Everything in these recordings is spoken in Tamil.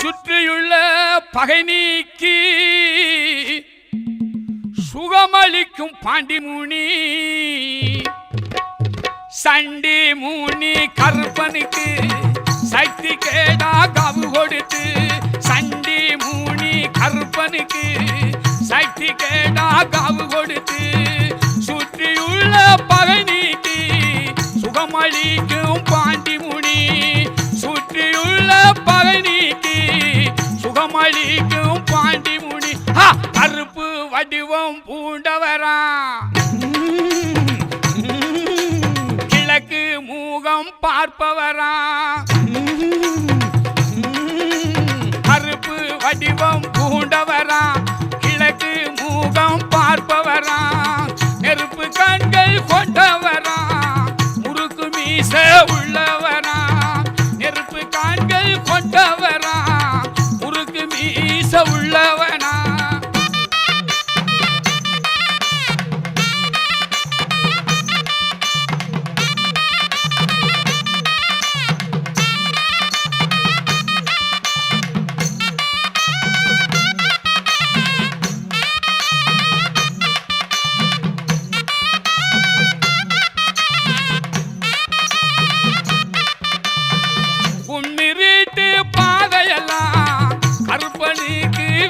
சுற்றியுள்ள பகை நீக்கி சுகமளிக்கும் பாண்டிமுனி சண்டி மூனி கருப்பனுக்கு சக்தி கேடா காவு கொடுத்து சண்டி மூனி கருப்பனுக்கு சக்தி கேடா காவு கொடுத்து சுற்றியுள்ள பகை நீக்கி சுகமளிக்கும் பாண்டிமுனி சுற்றியுள்ள பகை நீக்கி சுகமளிக்கும் பாண்டிமுனி கருப்பு வடிவம் பூண்டவரா கிழக்கு மூகம் பார்ப்பவரா கருப்பு வடிவம் பூண்டவரா கிழக்கு மூகம் பார்ப்பவரா நெருப்பு கண்கள் கொண்டவரா முறுக்கு மீச உள்ளவரா நெருப்பு கண்கள் கொண்டவரா முறுக்கு மீச உள்ளவனா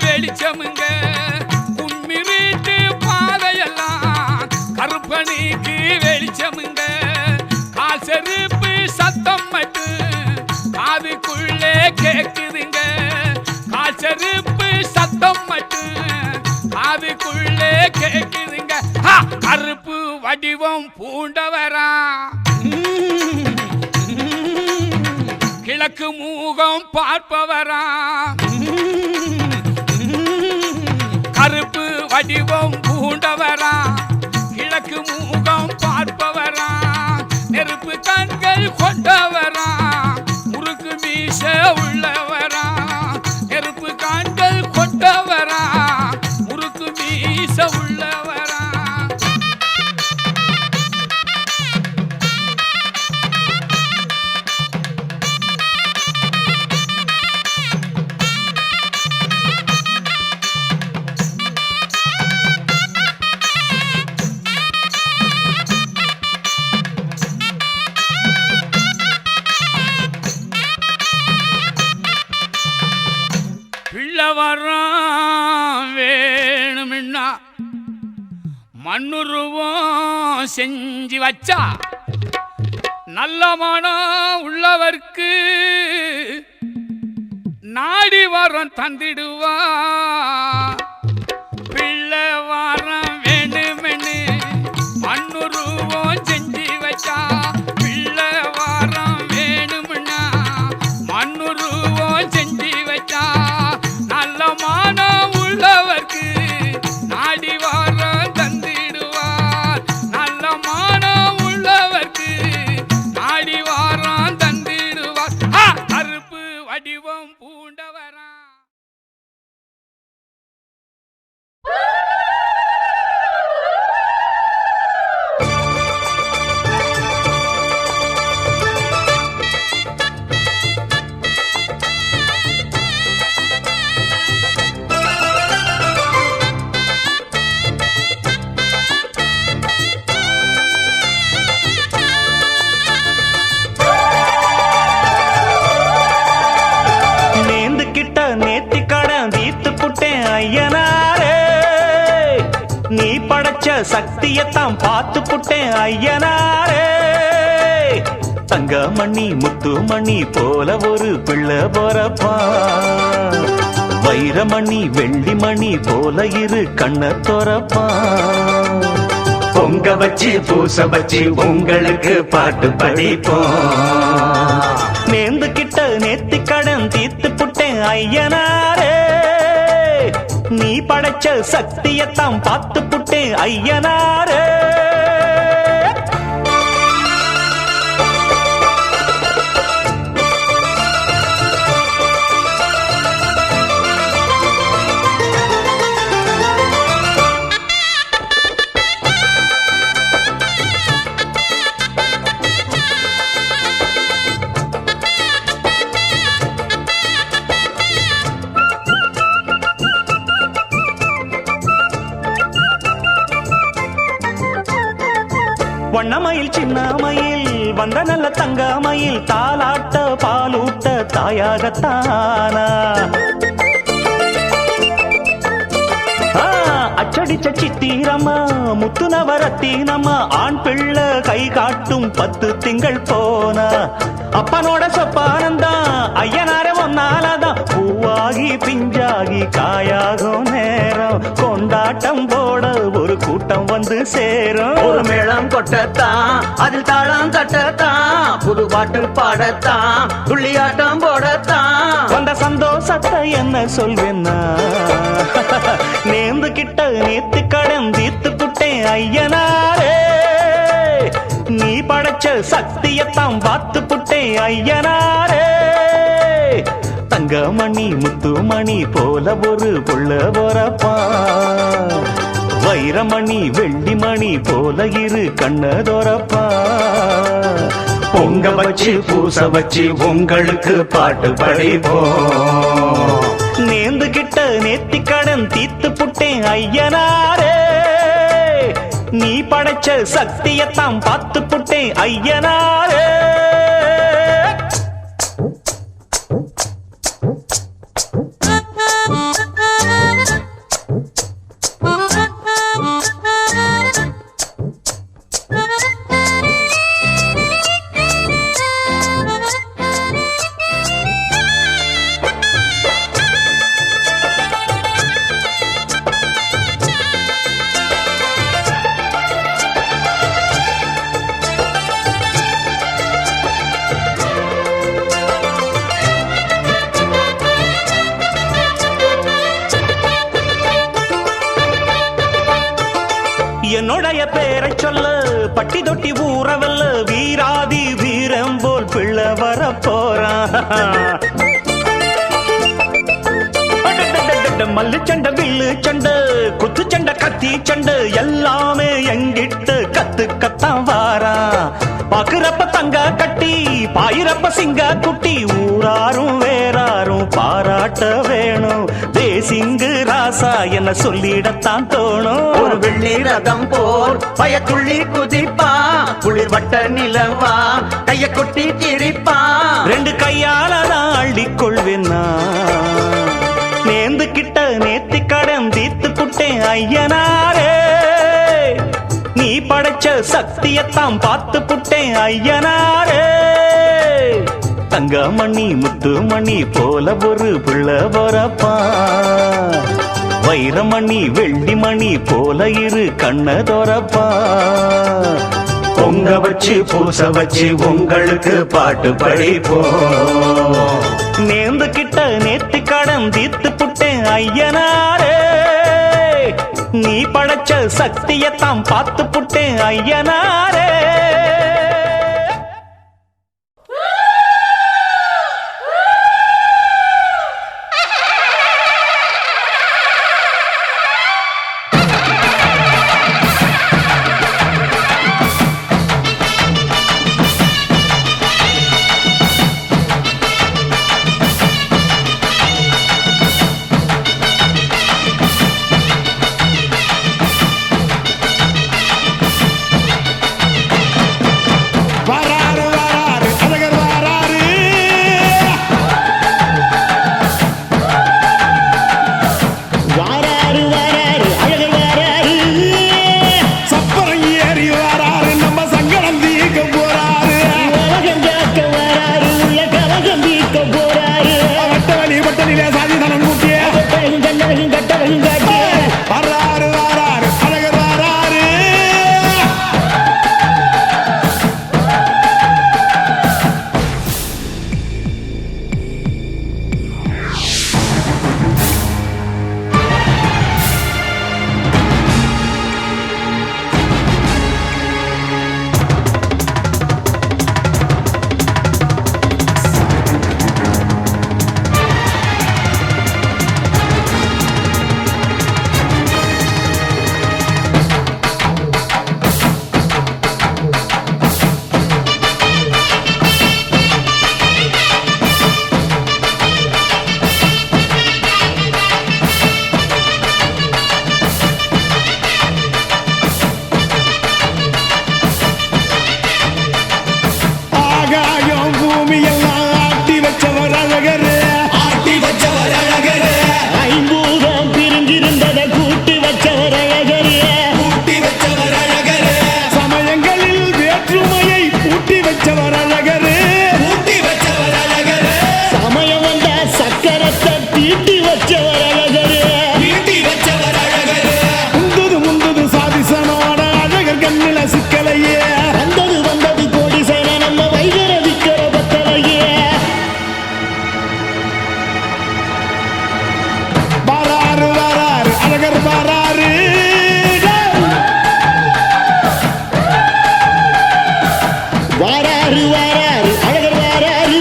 வெளிச்சமுங்க கும்மிருட்டு பாதையெல்லாம் கருப்பனுக்கு வெளிச்சமுங்க கால் செருப்பு சத்தம் மட்டும் காதுக்குள்ளே கேக்குதுங்க கால் செருப்பு சத்தம் மட்டும் காதுக்குள்ளே கேக்குதுங்க கருப்பு வடிவம் பூண்டவரா கிழக்கு மூகம் பார்ப்பவரா கருப்பு வடிவம் பூண்டவரா கிழக்கு மூகம் பார்ப்பவரா நெருப்பு கண்கள் கொண்டவரா முறுக்கு மீச உள்ளவரா நெருப்பு கண்கள் கொண்டவரா முறுக்கு மீச உள்ளவரா வரம் வேணும்னா மண்ணுருவம் செஞ்சு வச்சா நல்ல மனம் உள்ளவர்க்கு நாடி வரம் தந்திடுவா பிள்ளை வரம் வேணுமென்னு மண்ணுருவம் செஞ்சு வச்சா பிள்ளை வரம் வேணும்னா மண்ணுருவம் செஞ்சு வச்சா நல்ல மானம் உள்ளவர்க்கு நாடி வாரம் தந்திடுவார் நல்ல மானம் உள்ளவர்க்கு நாடி வாரம் தந்திடுவார் கருப்பு வடிவம் பூண்டவரா நீ படைச்ச சக்தியத்தான் பார்த்து புட்டேன் ஐயனாரே தங்கமணி முத்துமணி போல ஒரு பிள்ளை போறப்பா வைரமணி வெள்ளிமணி போல இரு கண்ண தோறப்பா பொங்க வச்சு பூச வச்சு உங்களுக்கு பாட்டு படிப்போம் நேர்ந்துகிட்ட நேத்தி கடன் தீர்த்து புட்டேன் ஐயனாரே நீ படைச்ச சக்தியத்தான் பார்த்து புட்டேன் ஐயனாரே வண்ணமயில் சின்னமயில் வந்த நல்ல தங்கமயில் தாலாட்ட பாலூட்ட தாயாகத்தானா அச்சடிச்ச சித்திரம்மா முத்து நவரத்தினம்மா ஆண் பிள்ளை கை காட்டும் 10 திங்கள் போனா அப்பனோட சொப்பானந்தா ஐயனாரே ஒன்னாலதான் பூவாகி பிஞ்சாகி காயாகும் நேரம் கொண்டாட்டம் போட ஒரு கூட்டம் வந்து சேரும் ஒரு மேளம் கொட்டத்தான் அதில் தாளம் தட்டத்தான் புது பாட்டு பாடத்தான் துள்ளியாட்டம் போடத்தான் வந்த சந்தோஷத்தை என்ன சொல்வேன்னா நேர்ந்து கிட்ட நேத்து கடன் தீர்த்து புட்டேன் ஐயனாரே நீ படைச்ச சக்தியத்தான் பார்த்து புட்டேன் ஐயனாரே தங்கமணி முத்துமணி போல ஒரு புள்ள போறப்பா வைரமணி வெள்ளிமணி போல இரு கண்ணதோரப்பா பொங்க வச்சு பூச வச்சு உங்களுக்கு பாட்டு படிப்போம் நேர்ந்து கிட்ட நேத்தி கடன் தீர்த்து புட்டேன் ஐயனாரே நீ படைச்ச சக்தியத்தான் பார்த்து புட்டேன் ஐயனாரே என்னுடைய பேரை சொல்ல பட்டி தொட்டி ஊறவல்ல வீராதி வீரம் போல் பிள்ளை வர போறான் மல்லு சண்டை வில்லு சண்டை குத்து சண்டை கத்தி சண்டை எல்லாமே எங்கிட்ட கத்துக்கத்தான் வாரா பாக்குறப்ப தங்க கட்டி பாயிரப்ப சிங்க குட்டி ஊராரும் வேறாரும் பாராட்ட வேணும் தேசிங்கு ராசா என்ன சொல்லிடத்தான் தோணும் ஒரு வெள்ளி ரதம் போர் பயத்துள்ளி குதிப்பா குளிர் வட்ட நிலவா கைய கொட்டி கிழிப்பா 2 கையால நான் அள்ளிக்கொள்வேன்னா நேர்ந்து கிட்ட நேத்தி கடன் தீர்த்து புட்டேன் ஐயனாரே நீ படைச்ச சக்தியத்தான் பார்த்து புட்டேன் ஐயனாரே தங்கமணி முத்துமணி போல ஒரு பிள்ளை போறப்பா வைரமணி வெள்ளிமணி போல இரு கண்ணதோரப்பா பொங்க வச்சு பூச வச்சு உங்களுக்கு பாட்டு படிப்போம் நேர்ந்து கிட்ட நேத்தி கடன் தீர்த்து புட்டேன் ஐயனாரே நீ படைச்ச சக்தியத்தான் பார்த்து புட்டேன் ஐயனாரே ஈட்டி வச்சவர் அழகரே முந்தது சாதிசனோட அழகர் கண்ணில சிக்கலையே வந்தது கோடி சேன நம்ம வைகர விக்கிற பத்தலையே வாராரு அழகர் வாராரு அழகர் வாராரு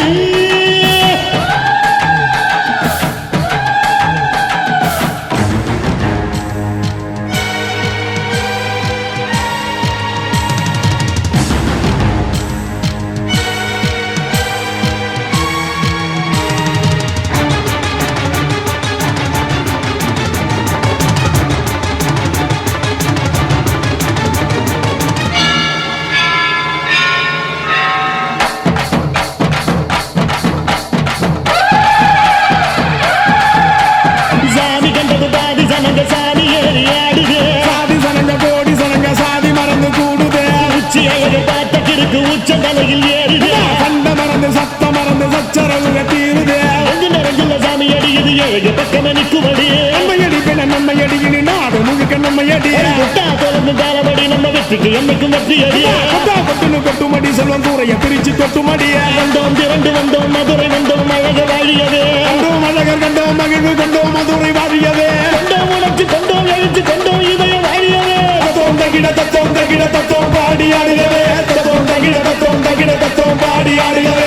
சாமி கண்டது பாதி சனங்க சாமி ஏறி ஆடுது சாதி சனங்க கோடி சனங்க சாதி மறந்து கூடுது உச்சி அழகு பார்த்த கிறுக்கு உச்ச தலையில் ஏறுது கண்ட மறந்து சத்த மறந்து சச்சரவுக தீருது நெஞ்சில சாமி அடிக்குது ஏழு பக்கம் நிற்குமடி நம்மையடி பின்ன நம்மையடி இனி நாடு முழுக்க நம்மையடி முட்டா தொடர்ந்து தாரபடி நம்ம வெற்றிக்கு என்னைக்கும் வெற்றி அடி கொட்டுனு கொட்டுமடி செல்வம் கூரைய பிரிச்சு கொட்டுமடி வந்தோம் திரண்டு வந்தோம் மதுரை வந்தோம் அழக வாழியவே கண்டோம் அழகர் கண்டோம் மகிழ்வு கண்டோம் மதுரை வாழியவே கண்டோம் உணர்ச்சி கண்டோம் எழுச்சி கண்டோம் இதய வாழியவே தத்தோம் தகிட தத்தோம் பாடி ஆடுகவே தத்தோம் தகிட தத்தோம் பாடி ஆடுகவே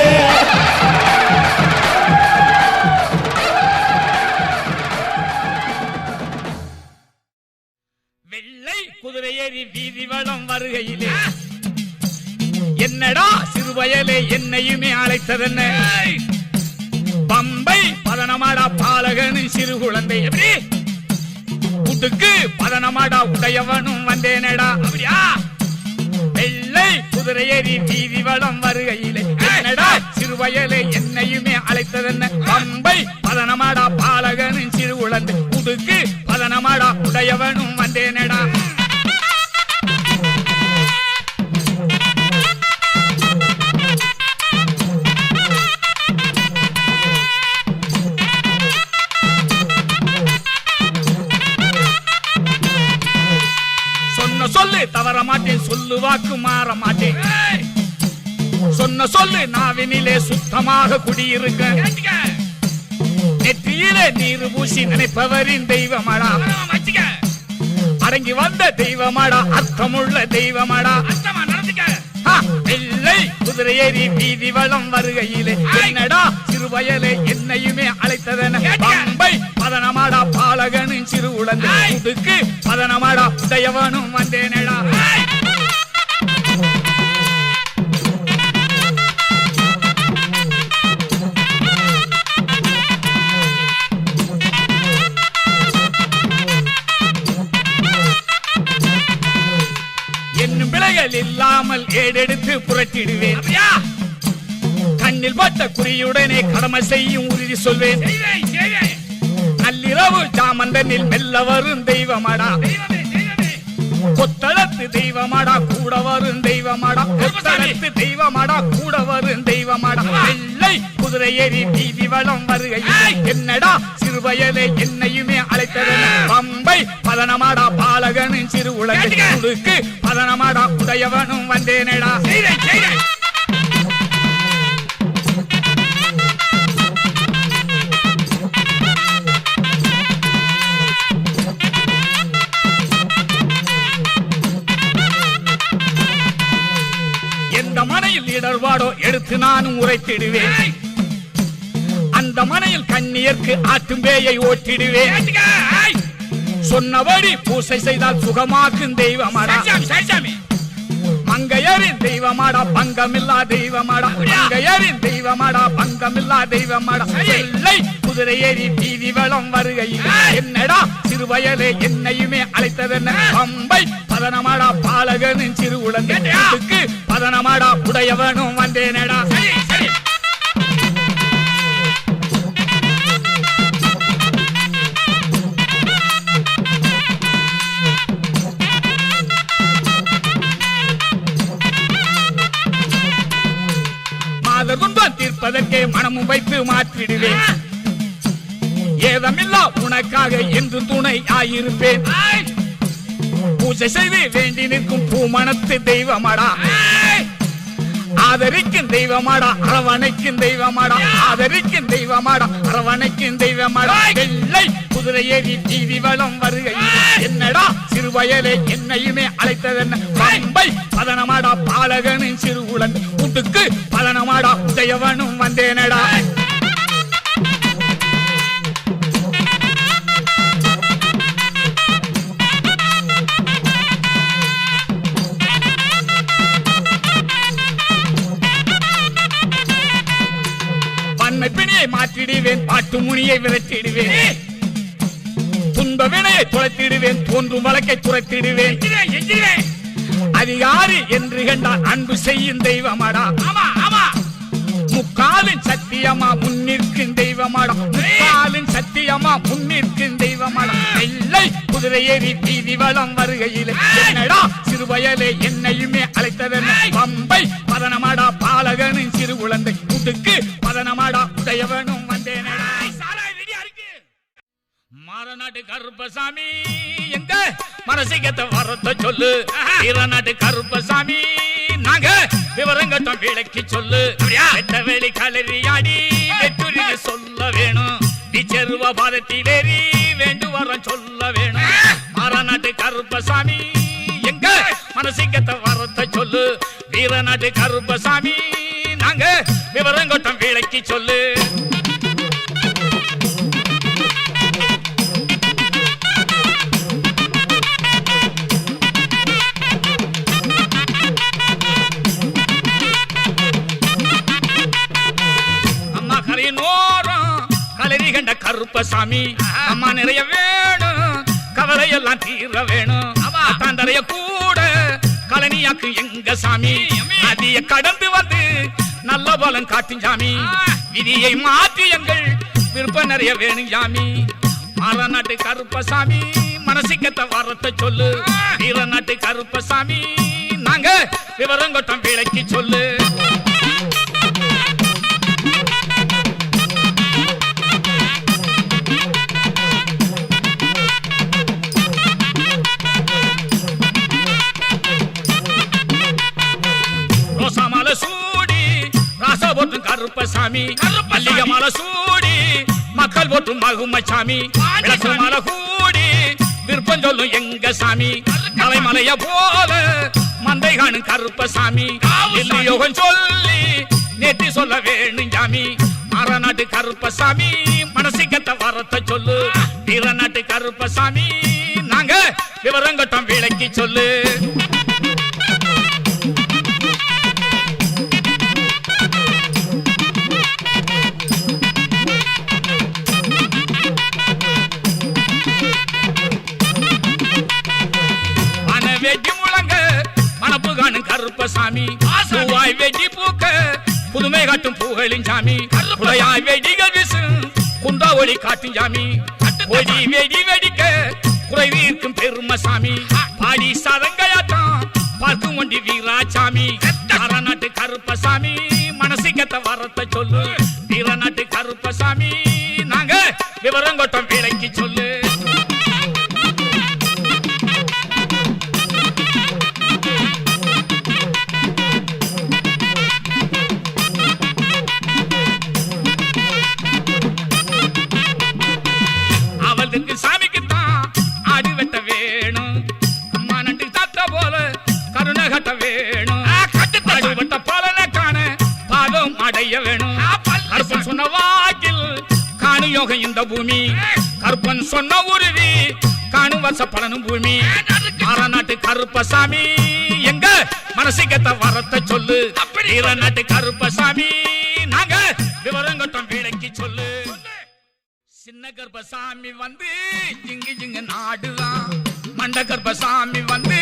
வெள்ளை குதிரையேறி வீதி வளம் வருகையிலே என்னடா சிறுவயலே என்னையுமே அழைத்ததென்ன பம்பை பதனமாடா பாலகனு சிறு குழந்தை எப்படி உடுக்கு பதனமாடா உடையவனும் வந்தேனடா அப்படியா வெள்ளை குதிரையேறி வீதி வளம் வருகையிலே என்னடா சிறுவயலே என்னையுமே அழைத்ததென்ன பம்பை பதனமாடா பாலகனு சிறு குழந்தை உடுக்கு பதனமாடா உடையவனும் வந்தேனடா சொல்லு தவற மாட்டேன் சொல்லு வாக்கு மாற மாட்டேன் சொன்ன சொல்லு நாவினிலே சுத்தமாக குடியிருக்க நெற்றியிலே நீர் பூசி நினைப்பவரின் தெய்வமாடா அடங்கி வந்த தெய்வமாடா அர்த்தமுள்ள தெய்வமாடா வெள்ளை குதிரையேறி வீதி வளம் வருகையிலே என்னடா சிறுவயலே என்னையுமே அழைத்ததென பம்பை பதனமாடா பாலகனும் சிறு உழந்தை உடுக்கு பதனமாடா உடையவனும் வந்தேனடா என்னும் பிழைகள் இல்லாமல் ஏடெடுத்து புரட்டிடுவேன் கண்ணில் பட்ட குறியுடனே கடமை செய்யும் உறுதி சொல்வேன் நள்ளிரவு ஜாமந்தனில் மெல்ல வரும் தெய்வமாடா கொத்தளத்து தெய்வமாடா கூட வரும் தெய்வமாடா கொத்தளத்து தெய்வமாடா கூட வரும் தெய்வமாடா வெள்ளை குதிரையேறி வீதி வளம் வருகை என்னடா சிறுவயலே என்னையுமே அழைத்ததென பம்பை பதனமாடா பாலகனும் சிறு உலகை உடுக்கு பதனமாடா உடையவனும் வந்தேனடா எந்த மனையில் இடர்பாடோ எடுத்து நானும் உரைத்திடுவேன் அந்த மனையில் கண்ணியர்க்கு ஆட்டும் பேயை ஓட்டிடுவேன் சொன்னபடி பூசை செய்தால் சுகமாக்கும் தெய்வமாடா மங்கையரின் தெய்வமாடா பங்கமில்லா தெய்வமாடா மங்கையரின் தெய்வமாடா பங்கமில்லா தெய்வமாடா வெள்ளை குதிரையேறி வீதி வளம் வருகையில் என்னடா சிறுவயலே என்னையுமே அழைத்ததென்ன பம்பை பதனமாடா பாலகனும் சிறு உலகத்துக்கு பதனமாடா உடையவனும் வந்தேனடா துன்பம் தீர்ப்பதற்கே மனமும் வைத்து மாற்றிடுவேன் ஏதமில்லா உனக்காக என்று துணை ஆயிருப்பேன் பூஜை செய்து வேண்டி நிற்கும் பூமணத்து தெய்வமடா ஆதரிக்கும் தெய்வமாடா அரவணைக்கும் தெய்வமாடா ஆதரிக்கும் தெய்வமாடா அரவணைக்கும் தெய்வமாடா வெள்ளை குதிரை ஏறி வீதி வளம் வருகை என்னடா சிறுவயலே என்னையுமே அழைத்ததென்ன பம்பை பதனமாடா பாலகனின் சிறுகுளன் கூட்டுக்கு பதனமாடா உதயவனும் வந்தேனடா பிணியை மாற்றிடுவேன் பாட்டு முனியை விரட்டிடுவேன் துன்ப வினையை துளைத்திடுவேன் தோன்றும் வழக்கை துரைத்திடுவேன் அதிகாரி என்று கண்டால் அன்பு செய்யும் தெய்வமாடா முக்காலின் சத்தியமா முன்னிற்கும் தெய்வமாடா முக்காலின் சத்தியமா முன்னிற்கும் தெய்வமாடா வெள்ளை குதிரை ஏறி வீதி வளம் வருகையில் என்னடா சிறுவயலே என்னையுமே அழைத்ததென்ன பம்பை பதனமாடா பாலகனின் சிறு குழந்தை கூட்டுக்கு பதனமாடா உதயவனும் வந்தேனடா மாரநாட்டு கருப்பசாமி எங்க மனசிகத்தை வரத்த சொல்லு வீரநாட்டு கருப்பசாமி நாங்க விவரங்கட்டம் விளக்கி சொல்லு வெட்டவேலி களரியாடி வெட்டுரி சொல்ல வேணும் நீ செருவ பாதத்திலேறி வேண்டு வரம் சொல்ல வேணும் மாரநாட்டு கருப்பசாமி எங்க மனசிகத்தை வரத்த சொல்லு வீரநாட்டு கருப்பசாமி நாங்க விவரங்கட்டம் விளக்கி சொல்லு கருப்பசாமி அம்மா நிறைய வேணும் கவலையெல்லாம் தீர வேணும் தாண்டறைய கூட கலனியாக்கு எங்க சாமி அதிய கடந்து வந்து நல்ல பலம் காட்டும் சாமி விதியை மாற்றி எங்கள் விருப்பம் நிறைய வேணும் சாமி மாரநாட்டு கருப்பசாமி மனசிக்கத்தை வரத்த சொல்லு வீரநாட்டு கருப்பசாமி நாங்க விவரங்கட்டம் விளக்கி சொல்லு கருப்பசாமி மல்லிகை மாலை சூடி மக்கள் போற்றும் மகுமச்சாமி விளக்கு மாலை கூடி விருப்பம் சொல்லும் எங்க சாமி தலைமலைய போல மந்தை காணும் கருப்பசாமி யோகம் சொல்லி நேற்று சொல்ல வேணும் சாமி மாரநாட்டு கருப்பசாமி மனசிக்கத்தை வரத்த சொல்லு வீரநாட்டு கருப்பசாமி நாங்க விவரங்கட்டம் விளக்கி சொல்லு கருப்பசாமி பூவாய் வெடி பூக்க புதுமை காட்டும் பூகளின் சாமி குடையாய் வெடிகள் வீசும் குண்டா ஒளி காட்டும் சாமி ஒடி வெடி வெடிக்க குறைவீர்க்கும் பெருமசாமி பாடி சதங்கையாட்டம் பார்க்கும் ஒண்டி வீராசாமி மாரநாட்டு கருப்பசாமி மனசிக்கத்தை வரத்த சொல்லு வீரநாட்டு கருப்பசாமி நாங்க விவரங்கட்டம் விளக்கி சொல்லு சாமிக்குத்தான் ஆடி வெட்ட வேணும் அம்மா நன்றி தாத்தா போல கருணை கட்ட வேணும் ஆடி வெட்ட பலனை காண பாதம் அடைய வேணும் கருப்பன் சொன்ன வாக்கில் காணு யோகம் இந்த பூமி கருப்பன் சொன்ன உறுதி காணும் வருஷ பலனும் பூமி மாரநாட்டு கருப்பசாமி எங்க மனசிக்கத்தை வரத்த சொல்லு வீரநாட்டு கருப்பசாமி நாங்க விவரங்கட்டம் விளக்கி சொல்லு சின்ன கருப்பசாமி வந்து ஜிங்கு ஜிங்கு நாடுதான் மண்ட கருப்பசாமி வந்து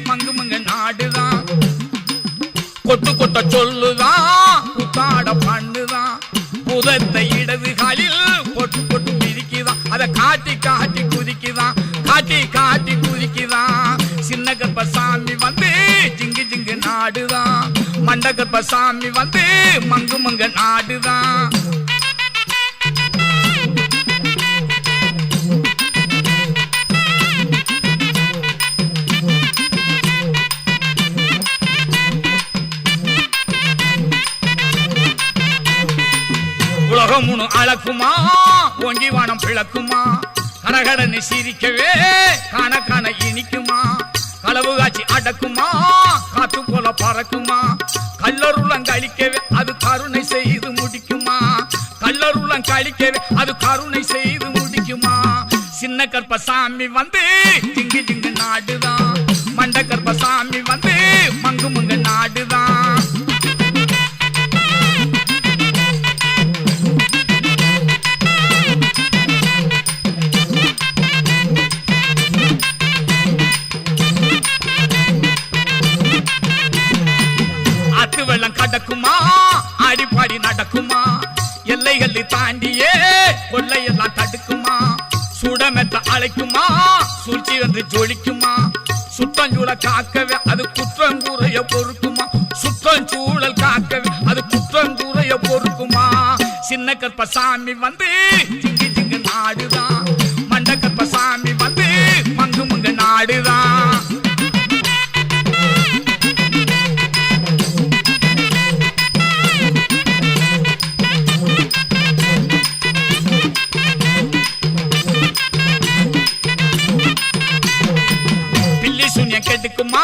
மங்கு மங்கு நாடுதான் கொட்டு கொட்ட சொல்லுதான் புத்தாட பண்ணுதான் புதத்தை இடது காலில் கொட்டு கொட்டு மிதிக்குதான் அதை காட்டி காட்டி குதிக்குதான் காட்டி காட்டி குதிக்குதான் சின்ன கருப்பசாமி வந்து ஜிங்கு ஜிங்கு நாடுதான் மண்ட கருப்பசாமி வந்து மங்கு மங்கு நாடுதான் அளக்குமா ஓங்கி வானம் பிளக்குமா கடகடன்னு சிரிக்கவே காண காண இனிக்குமா களவு காட்சி அடக்குமா காத்து போல பறக்குமா கல்லருளம் கழிக்கவே அது கருணை செய்து முடிக்குமா கல்லருளம் கழிக்கவே அது கருணை செய்து முடிக்குமா சின்ன கற்பசாமி வந்து ஜிங்கு ஜிங்கு நாடுதான் மண்ட கற்பசாமி வந்து மங்கு மங்கு நாடுதான் ஆத்து வெள்ளம் கடக்குமா ஆடிப்பாடி நடக்குமா எல்லைகளை தாண்டியே கொள்ளையெல்லாம் தடுக்குமா சுடமெத்த அழைக்குமா சூழ்ச்சி வந்து ஜொலிக்குமா சுற்றஞ்சூழ காக்கவே அது குற்றங்கூறைய பொறுக்குமா சுற்றஞ்சூழல் காக்கவே அது குற்றங்கூறைய பொறுக்குமா சின்ன கற்பசாமி வந்து ஜிங்கு ஜிங்கு நாடுதான் மண்ட கற்பசாமி வந்து மங்கு மங்கு நாடுதான் கெடுக்குமா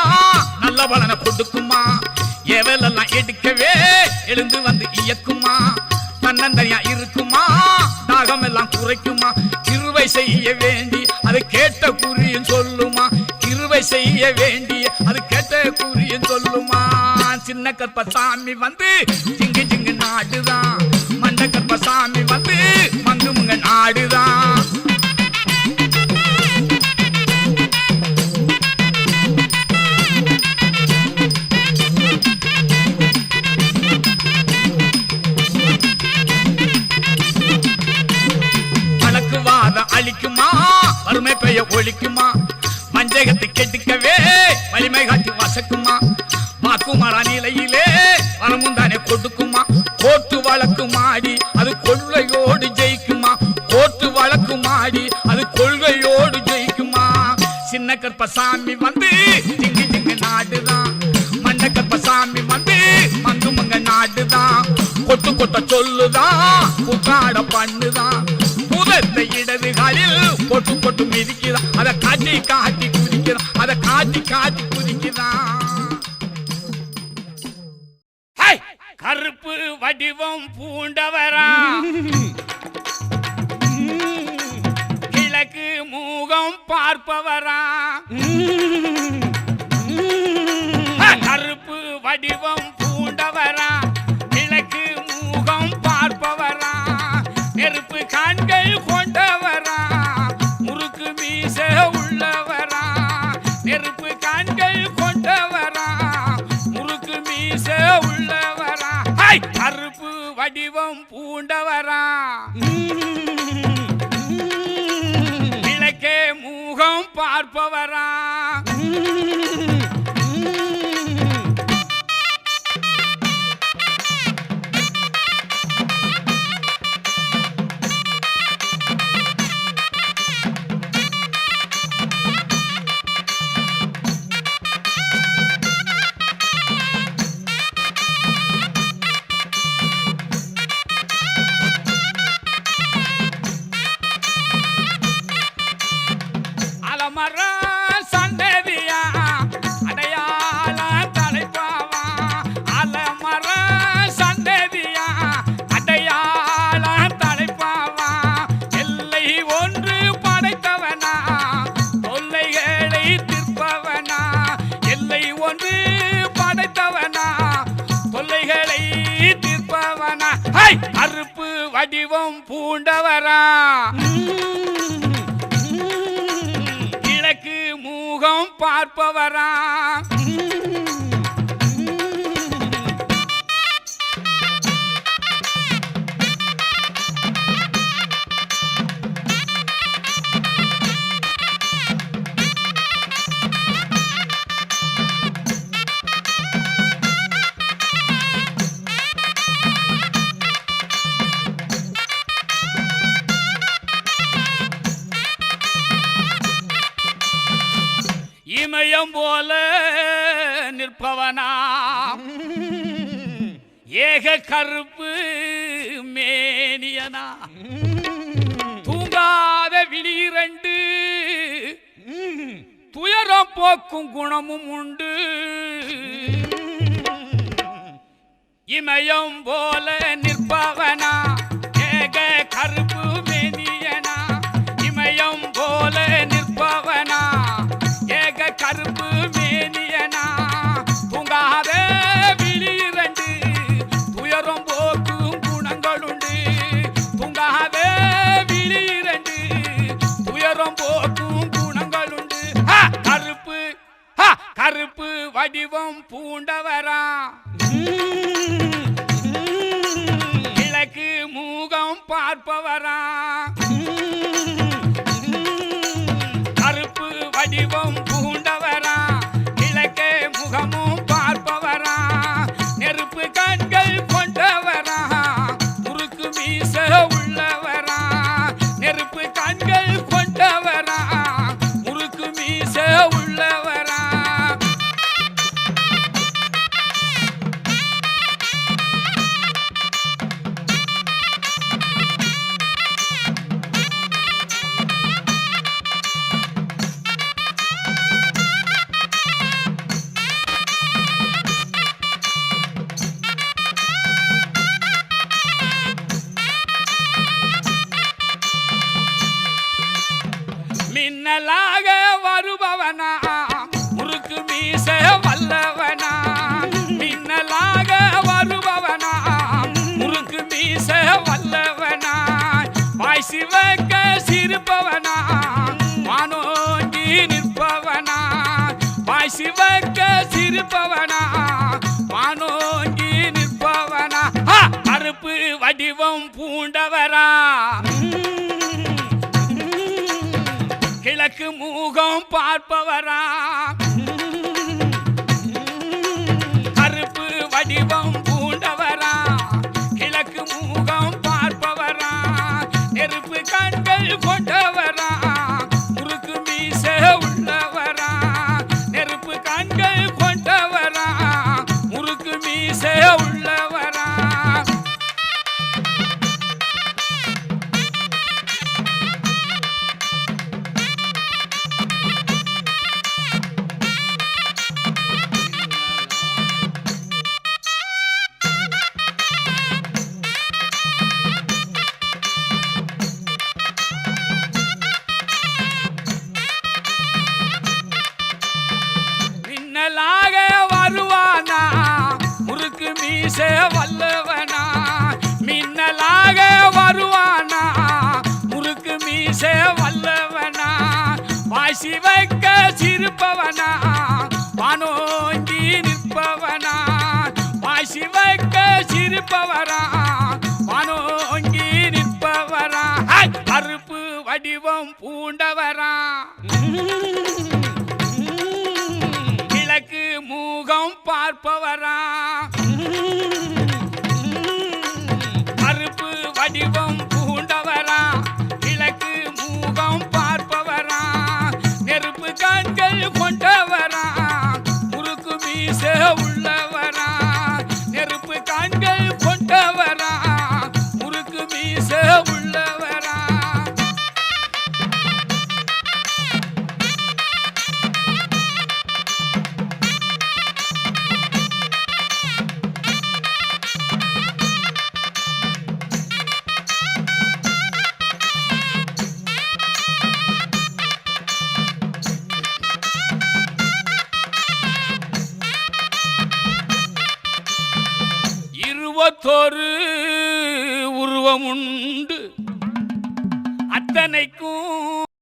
நல்ல பலனை கொடுக்குமா எவலெல்லாம் எடுக்கவே எழுந்து வந்து இயக்குமா தன்னந்தனியா இருக்குமா தாகம் எல்லாம் குறைக்குமா கிருபை செய்ய வேண்டி அது கேட்ட குறியும் சொல்லுமா கிருபை செய்ய வேண்டி அது கேட்ட குறியும் சொல்லுமா சின்ன கற்பசாமி வந்து ஜிங்கு ஜிங்கு நாடுதான் மண்ட கற்பசாமி வந்து மங்கு மங்க நாடுதான் அழிக்குமா வறுமை பெய்ய ஒழிக்குமா மஞ்சகத்தை கெடுக்கவே வலிமை காட்டி வசக்குமா வாக்குமாரா நிலையிலே வரமுந்தானே கொடுக்குமா கோட்டு வழக்கு மாடி அது கொள்கையோடு ஜெயிக்குமா கோட்டு வழக்கு மாடி அது கொள்கையோடு ஜெயிக்குமா சின்ன கற்பசாமி வந்து ஜிங்கு ஜிங்கு நாடுதான் மண்ட கற்பசாமி வந்து மங்கு மங்க நாடுதான் கொட்டு கொட்ட சொல்லுதான் புக்காட பண்ணுதான் இடது காலில் பொட்டு பொட்டு மிதிக்கிறான் அதை காட்டி காட்டி குதிக்கிறான் அதை காட்டி காட்டி குதிக்கிறான் கருப்பு வடிவம் பூண்டவரா கிழக்கு மூகம் பார்ப்பவரா கருப்பு வடிவம் பூண்டவரா கிழக்கு மூகம் பார்ப்பவரா நெருப்பு கண்கள் கொண்டவரா முறுக்கு மீச உள்ளவரா நெருப்பு கண்கள் கொண்டவரா முறுக்கு மீச உள்ளவரா கருப்பு வடிவம் பூண்டவரா கிழக்கே மூகம் பார்ப்பவரா கருப்பு வடிவம் பூண்டவரா கிழக்கு மூகம் பார்ப்பவரா இமயம் போல நிற்பவனா ஏக கருப்பு மேனியனா தூங்காத விழிரண்டு துயரம் போக்கும் குணமும் உண்டு இமயம் போல நிற்பவனா ஏக கருப்பு மேனியனா இமயம் போல நிற்பவனா ஏக கருப்பு மேனியனா தூங்காத விழிரண்டு துயரம் போக்கும் குணங்களுண்டு தூங்காத விழிரண்டு துயரம் போக்கும் குணங்களுண்டு கருப்பு கருப்பு வடிவம் பூண்டவரா கிழக்கு மூகம் பார்ப்பவரா கருப்பு வடிவம் பூண்டவரா கிழக்கே முகமும் பார்ப்பவரா நெருப்பு கண்கள் கொண்டவரா முறுக்கு மீச உள்ளவரா நெருப்பு கண்கள் கொண்டவரா முறுக்கு மீச உள்ளவரா மின்னலாக வருபவனா முறுக்கு மீச வல்லவனா மின்னலாக வருபவனா முறுக்கு மீச வல்லவனா வாய் சிவக்க சிரிப்பவனா வானோங்கி நிற்பவனா வாய் சிவக்க சிரிப்பவனா வானோங்கி நிற்பவனா கருப்பு வடிவம் பூண்டவரா கிழக்கு மூகம் பார்ப்பவரா கருப்பு வடிவம் பூண்டவரா கிழக்கு மூகம் பார்ப்பவரா நெருப்பு கண்கள் கொண்டவரா முறுக்கு மீச உள்ளவரா நெருப்பு கண்கள் கொண்டவரா முறுக்கு மீச உள்ளவரா மின்னலாக வருவானா முறுக்கு மீச வல்லவனா மின்னலாக வருவானா முறுக்கு மீச வல்லவனா வாசி வைக்க சிரிப்பவனா வானோங்கி நிற்பவனா வாசி வைக்க சிரிப்பவரா வானோங்கி நிற்பவரா கருப்பு வடிவம் பூண்டவரா கிழக்கு மூகம் பார்ப்பவரா கருப்பு வடிவம் பூண்டவரா கிழக்கு மூகம் பார்ப்பவரா நெருப்பு கண்கள் கொண்டவரா முறுக்கு மீச உள்ளவரா நெருப்பு கண்கள் கொண்டவரா முறுக்கு மீச உள்ளவரா இருபத்தொரு உருவம் உண்டு